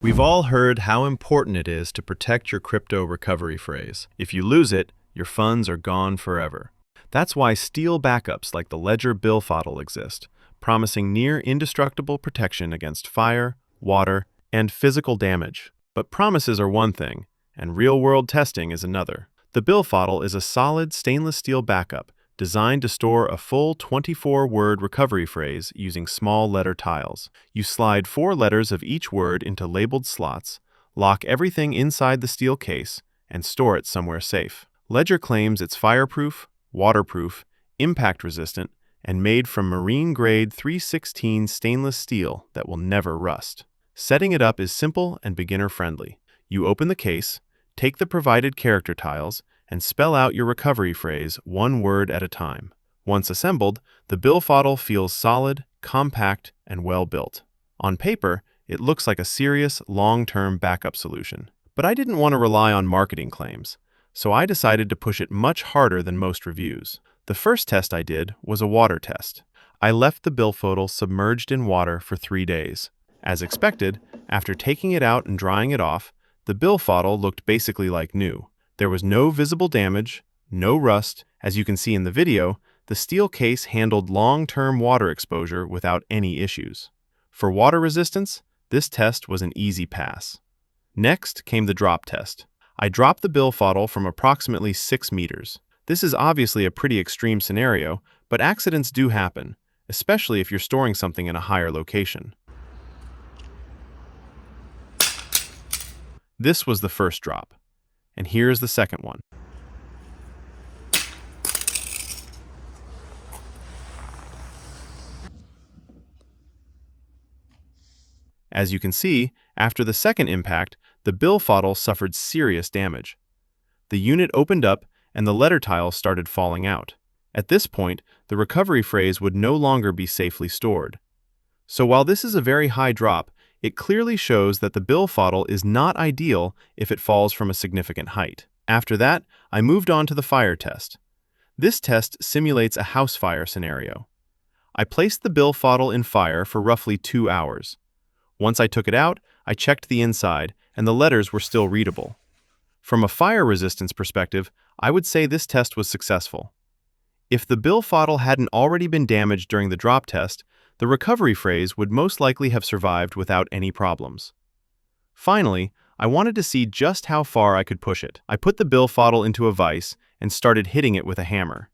We've all heard how important it is to protect your crypto recovery phrase. If you lose it, your funds are gone forever. That's why steel backups like the Ledger Billfodl exist, promising near indestructible protection against fire, water, and physical damage. But promises are one thing, and real-world testing is another. The Billfodl is a solid stainless steel backup designed to store a full 24-word recovery phrase using small letter tiles. You slide 4 letters of each word into labeled slots, lock everything inside the steel case, and store it somewhere safe. Ledger claims it's fireproof, waterproof, impact-resistant, and made from marine-grade 316 stainless steel that will never rust. Setting it up is simple and beginner-friendly. You open the case, take the provided character tiles, and spell out your recovery phrase one word at a time. Once assembled, the Billfodl feels solid, compact, and well-built. On paper, it looks like a serious, long-term backup solution. But I didn't want to rely on marketing claims, so I decided to push it much harder than most reviews. The first test I did was a water test. I left the Billfodl submerged in water for 3 days. As expected, after taking it out and drying it off, the Billfodl looked basically like new. There was no visible damage, no rust. As you can see in the video, the steel case handled long-term water exposure without any issues. For water resistance, this test was an easy pass. Next came the drop test. I dropped the Billfodl from approximately 6 meters. This is obviously a pretty extreme scenario, but accidents do happen, especially if you're storing something in a higher location. This was the first drop. And here's the second one. As you can see, after the second impact, the Billfodl suffered serious damage. The unit opened up and the letter tiles started falling out. At this point, the recovery phrase would no longer be safely stored. So while this is a very high drop, it clearly shows that the Billfodl is not ideal if it falls from a significant height. After that, I moved on to the fire test. This test simulates a house fire scenario. I placed the Billfodl in fire for roughly 2 hours. Once I took it out, I checked the inside, and the letters were still readable. From a fire resistance perspective, I would say this test was successful. If the Billfodl hadn't already been damaged during the drop test, the recovery phrase would most likely have survived without any problems. Finally, I wanted to see just how far I could push it. I put the Billfodl into a vise and started hitting it with a hammer.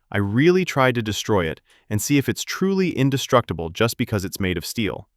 I really tried to destroy it and see if it's truly indestructible just because it's made of steel.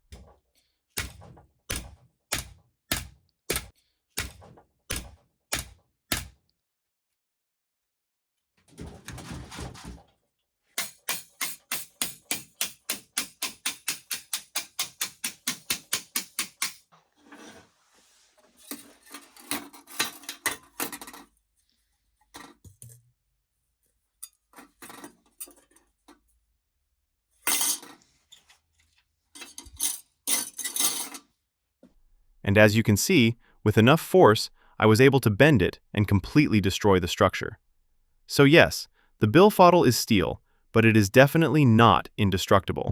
And as you can see, with enough force, I was able to bend it and completely destroy the structure. So yes, the Billfodl is steel, but it is definitely not indestructible.